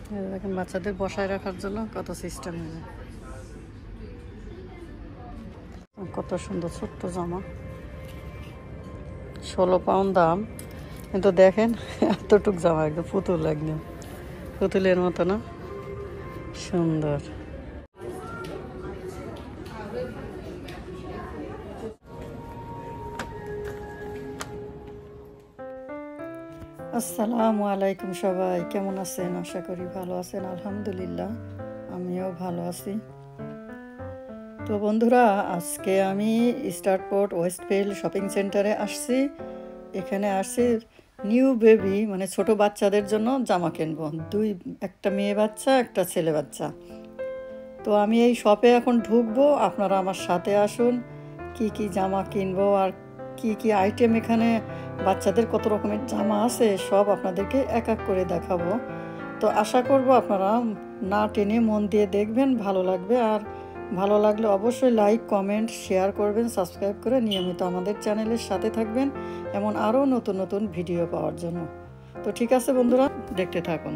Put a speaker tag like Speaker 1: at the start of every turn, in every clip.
Speaker 1: দেখেন বাচ্চাদের বসায় রাখার জন্য কত সিস্টেম। কত সুন্দর ছোট্ট জামা, 16 পাউন্ড দাম, কিন্তু দেখেন এতটুক জামা একদম পুতুল, একদম পুতুলের মতো না, সুন্দর। আসসালামু আলাইকুম, সবাই কেমন আছেন? আশা করি ভালো আছেন। আলহামদুলিল্লাহ আমিও ভালো আছি। তো বন্ধুরা, আজকে আমি স্টারপোর্ট ওয়েস্টফিল্ড শপিং সেন্টারে আসছি। এখানে আসছি নিউ বেবি মানে ছোট বাচ্চাদের জন্য জামা কিনবো, একটা মেয়ে বাচ্চা একটা ছেলে বাচ্চা। তো আমি এই শপে এখন ঢুকবো, আপনারা আমার সাথে আসুন। কি কি জামা কিনবো আর কি কি আইটেম, এখানে বাচ্চাদের কত রকমের জামা আছে সব আপনাদেরকে এক এক করে দেখাবো। তো আশা করব আপনারা না টেনে মন দিয়ে দেখবেন, ভালো লাগবে। আর ভালো লাগলে অবশ্যই লাইক কমেন্ট শেয়ার করবেন, সাবস্ক্রাইব করে নিয়মিত আমাদের চ্যানেলের সাথে থাকবেন এমন আরও নতুন নতুন ভিডিও পাওয়ার জন্য। তো ঠিক আছে বন্ধুরা, দেখতে থাকুন।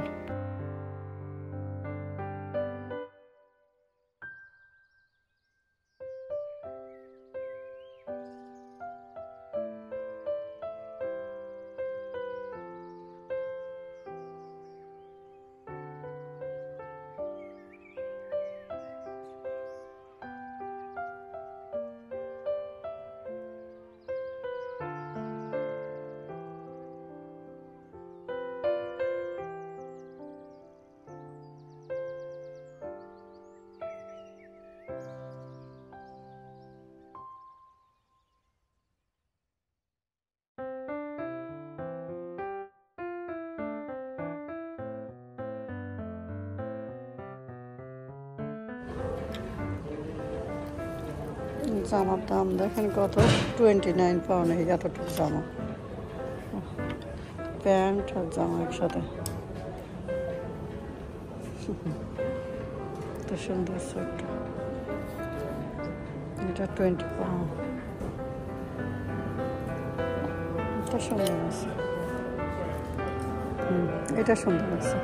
Speaker 1: জামার দাম দেখেন কত, 29 পাউন্ড এই এতটুকু জামা, প্যান্ট আর জামা একসাথে। তো সুন্দর ছোট্ট, এটা 20 পাউন্ড। এটা সুন্দর আছে, এটা সুন্দর আছে।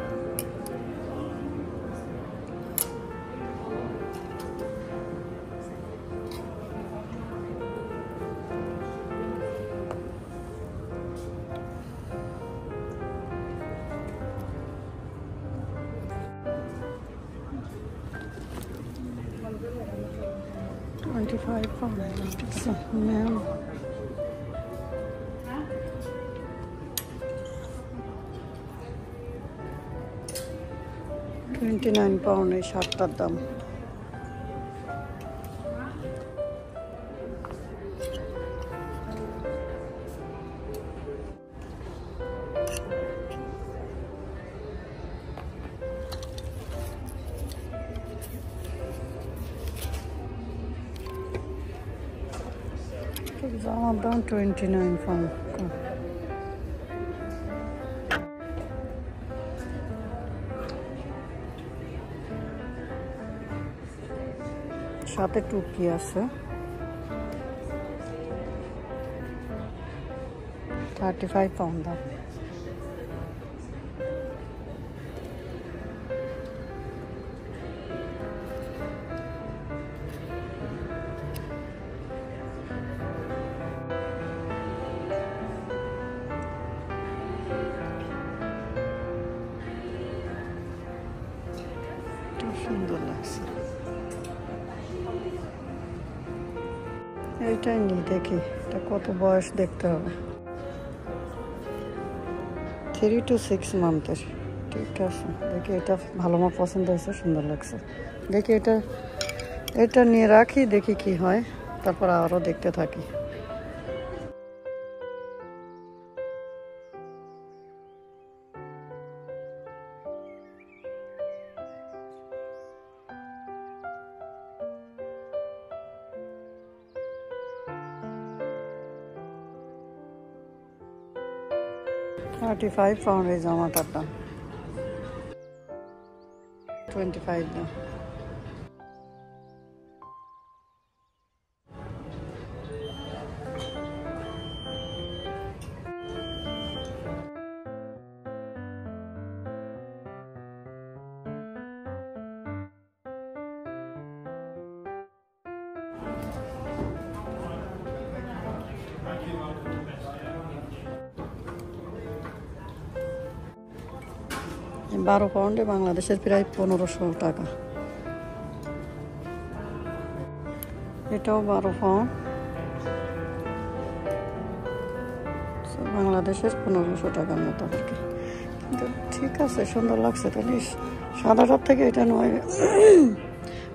Speaker 1: $25 ম্যাম। £29 এই শার্টটার দাম। জামার দাম 29 পাউন্ড। সাথে টুপি আছে, 35 পাউন্ড দাম। সুন্দর লাগছে, এইটাই নিই, দেখি এটা কত বয়স দেখতে হবে। 3 to 6 মান্থের। ঠিক আছে, দেখি এটা ভালো, আমার পছন্দ হয়েছে, সুন্দর লাগছে। দেখি এটা নিয়ে রাখি, দেখি কি হয়, তারপর আরও দেখতে থাকি। £35 এই জামাটার দাম, 25 দাম। 12 পাউন্ডে বাংলাদেশের প্রায় 1500 টাকা। এটাও 12 পাউন্ড, বাংলাদেশের 1500 টাকার মতো আর কি। কিন্তু ঠিক আছে, সুন্দর লাগছে। তাহলে সাদাটার থেকে এটা নয়,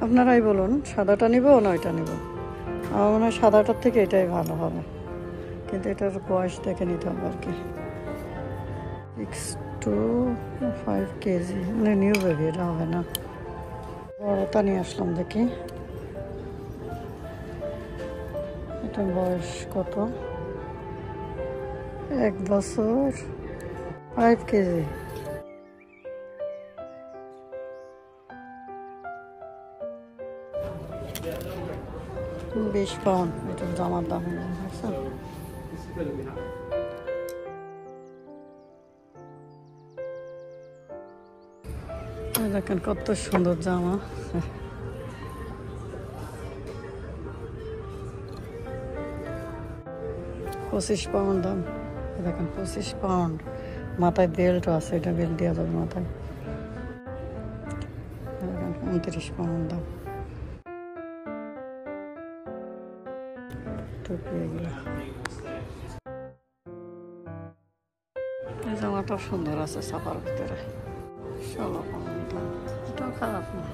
Speaker 1: আপনারাই বলুন সাদাটা নিব না ওইটা নিব। আমার মনে হয় সাদাটার থেকে এটাই ভালো হবে, কিন্তু এটার বয়স দেখে নিতে হবে আর কি। 6 to 5 কেজি, মানে নিউ বেবি, এটা হবে না। বড়টা নিয়ে আসলাম, দেখি এটার বয়স কত। 1 বছর, 5 কেজি। $20 এটার জামার দাম হয়েছে। দেখেন কত সুন্দর জামা। 25 পাউন্ড দাম। দেখেন 25 পাউন্ড। মাথায় বেল্ট আছে, এটা বেল্ট দেওয়া যাবে মাথায়। 29 পাউন্ড দাম। টুপি এগুলো, এই জামাটাও সুন্দর আছে ছাপার ভিতরে। 16 পাউন্ড দাম, এটাও খারাপ না।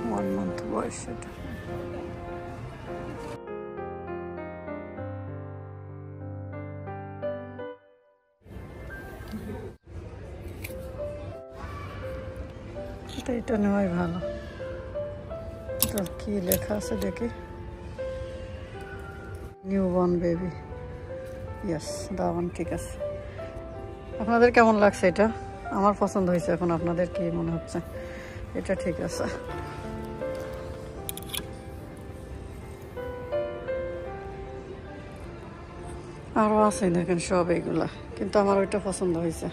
Speaker 1: ওয়ান মান্থ বয়স এটা। এটা নেওয়াই ভালো। এটা কি লেখা আছে দেখি, নিউ বর্ন বেবি। ইয়েস, দাওয়ান ঠিক আছে। আপনাদের কেমন লাগছে এটা? আমার পছন্দ হয়েছে। এখন আপনাদের কি মনে হচ্ছে? এটা ঠিক আছে। আরও আছে দেখেন সব এগুলা, কিন্তু আমার ওইটা পছন্দ হয়েছে।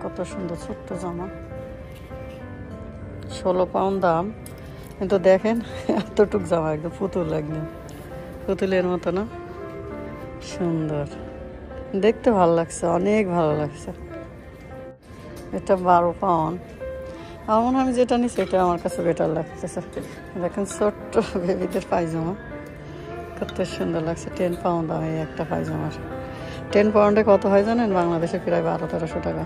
Speaker 1: কত সুন্দর ছোট্ট জামা, 16 পাউন্ড দাম। কিন্তু দেখেন এতটুক জামা, একদম পুতুল, একদম পুতুলের মতো না? সুন্দর, দেখতে ভালো লাগছে, অনেক ভালো লাগছে। এটা 12 পাউন্ড। আমার মনে হয় আমি যেটা নিচ্ছি এটা আমার কাছে বেটার লাগতেছে। দেখেন ছোট্ট বেবিদের পায়জামা, কত সুন্দর লাগছে। 10 পাউন্ড দাম এই একটা পায়জামার। 10 পাউন্ডে কত হয় জানেন? বাংলাদেশে প্রায় 1200-1300 টাকা।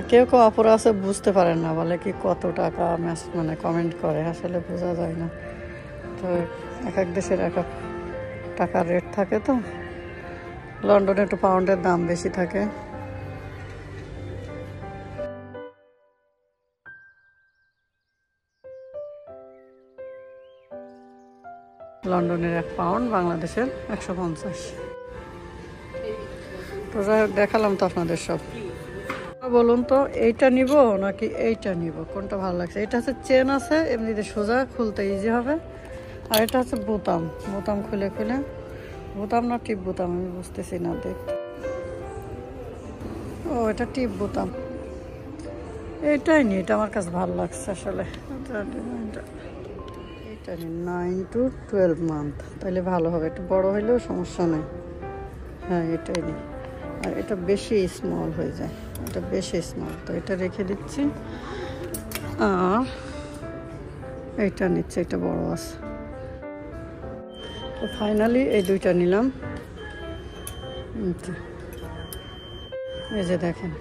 Speaker 1: কেউ কেউ অপরা আছে বুঝতে পারেন না, বলে কি কত টাকা, মানে কমেন্ট করে, আসলে বোঝা যায় না। তো এক এক দেশের এক এক টাকার রেট থাকে। তো লন্ডনে একটু পাউন্ডের দাম বেশি থাকে। লন্ডনের 1 পাউন্ড বাংলাদেশের 150। তো যাই হোক, দেখালাম তো আপনাদের সব। বলুন তো এইটা নিব নাকি এইটা নিব, কোনটা ভালো লাগছে? এটা হচ্ছে চেন আছে, এমনিতে সোজা খুলতে ইজি হবে। আর এটা হচ্ছে বোতাম, বোতাম খুলে খুলে, বোতাম না টিপ বোতাম, আমি বুঝতেছি না দেখতে। ও এটা টিপ বোতাম। এইটাই নি, এটা আমার কাছে ভালো লাগছে আসলে। এটা নি 9 to 12 মান্থ, তাহলে ভালো হবে। একটু বড় হইলেও সমস্যা নেই। হ্যাঁ এটাই নি। আর এটা বেশি স্মল হয়ে যায়, এটা বেশি স্মল, তো এটা রেখে দিচ্ছি। আর এইটা নিচ্ছে, এটা বড় আছে। তো ফাইনালি এই দুইটা নিলাম। এই যে দেখেন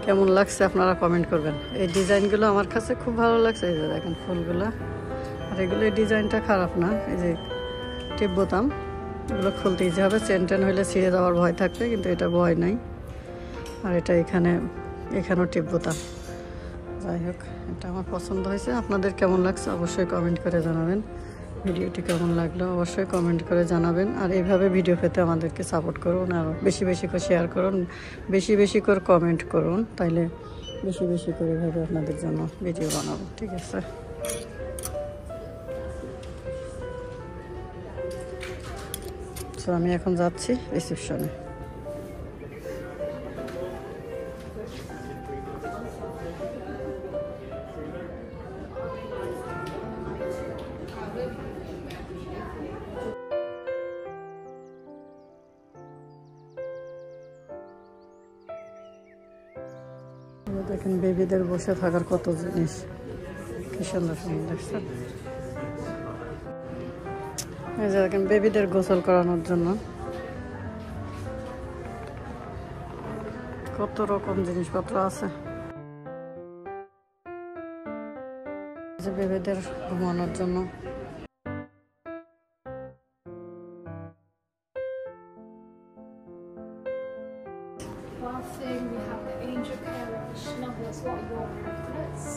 Speaker 1: কেমন লাগছে, আপনারা কমেন্ট করবেন। এই ডিজাইনগুলো আমার কাছে খুব ভালো লাগছে। এই যে দেখেন ফুলগুলো, আর এগুলো এই ডিজাইনটা খারাপ না। এই যে টিপ বোতাম, এগুলো খুলতে ইজি হবে। চেন টেন হইলে ছিঁড়ে যাওয়ার ভয় থাকবে, কিন্তু এটা ভয় নাই। আর এটা এখানেও টিপ বোতাম। যাই হোক, এটা আমার পছন্দ হয়েছে। আপনাদের কেমন লাগছে অবশ্যই কমেন্ট করে জানাবেন। ভিডিওটি কেমন লাগলো অবশ্যই কমেন্ট করে জানাবেন। আর এইভাবে ভিডিও পেতে আমাদেরকে সাপোর্ট করুন, আর বেশি বেশি করে শেয়ার করুন, বেশি বেশি করে কমেন্ট করুন, তাইলে বেশি বেশি করে ভাবে আপনাদের জন্য ভিডিও বানাবো, ঠিক আছে? তো আমি এখন যাচ্ছি রিসেপশনে। দেখেন বেবিদের বসে থাকার কত জিনিস, কি সুন্দর সুন্দর দেখছেন। এই যে দেখেন বেবিদের গোসল করানোর জন্য কত রকম জিনিসপত্র আছে। যে বেবিদের ঘুমানোর জন্য
Speaker 2: Bathing, we have the angel care and the snuggles. What are your favourites?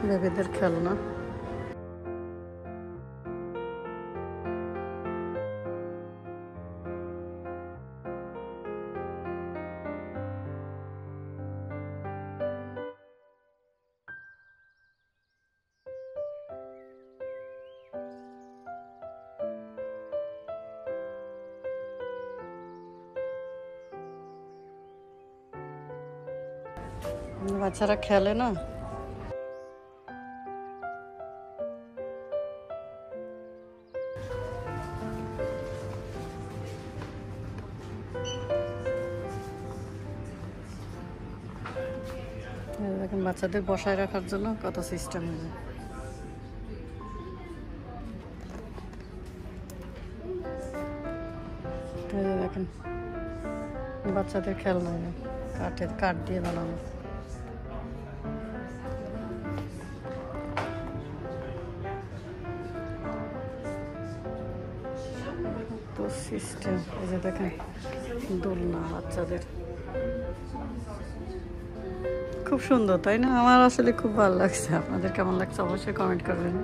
Speaker 1: বেবিদের খেলনা, বাচ্চারা খেলে না। দেখেন বাচ্চাদের বসায় রাখার জন্য কত সিস্টেম হয়েছে। দেখেন বাচ্চাদের খেলনা কাঠ দিয়ে বানানো। তো সিস্টেম এই যে দেখেন দোলনা বাচ্চাদের, খুব সুন্দর তাই না? আমার আসলে খুব ভালো লাগছে। আপনাদের কেমন লাগছে অবশ্যই কমেন্ট করবেন।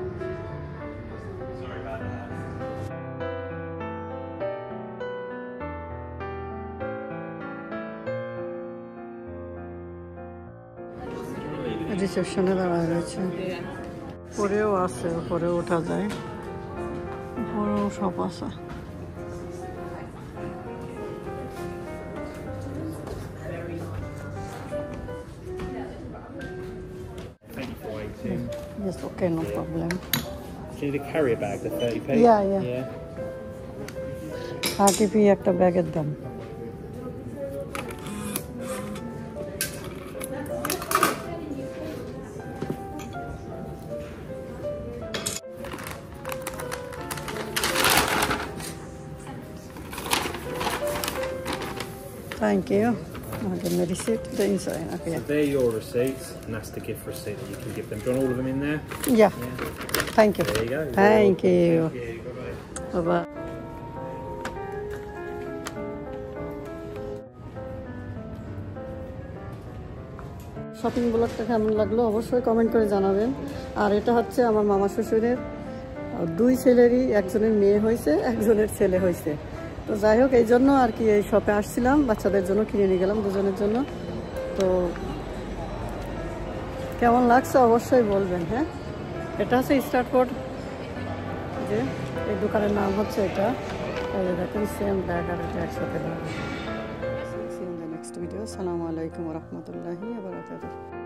Speaker 1: রিসেপশনে দাঁড়ায় রয়েছে, উপরেও আছে, উপরেও ওঠা যায়, উপরেও সব আছে। Yes, okay, no problem.
Speaker 3: Do you need a carrier bag, the 30p?
Speaker 1: Yeah. 30p একটা ব্যাগের দাম। Thank you. I'll give me receipt. The inside. Okay.
Speaker 3: So they're your receipts, and that's the gift receipt that you can give them. Do you want all of them in there?
Speaker 1: Yeah. Thank you.
Speaker 3: There you go.
Speaker 1: Thank you.
Speaker 3: Thank you. Bye-bye.
Speaker 1: Bye-bye. Shopping ব্লগটা কেমন লাগলো অবশ্যই comment করে জানাবেন। আর এটা হচ্ছে আমার মামা শ্বশুরের দুই ছেলেরই, একজনের মেয়ে হয়েছে, একজনের ছেলে হয়েছে। তো যাই হোক, এই জন্য আর কি এই শপে আসছিলাম, বাচ্চাদের জন্য কিনে নিয়ে গেলাম দুজনের জন্য। তো কেমন লাগছে অবশ্যই বলবেন। হ্যাঁ, এটা হচ্ছে স্টার্টপোর্ট, যে এই দোকানের নাম হচ্ছে এটা। দেখুন সেম ব্যাগ আর এটা একসাথে। Next video. আসসালামু আলাইকুম ওয়া রাহমাতুল্লাহি ওয়া বারাকাতুহু।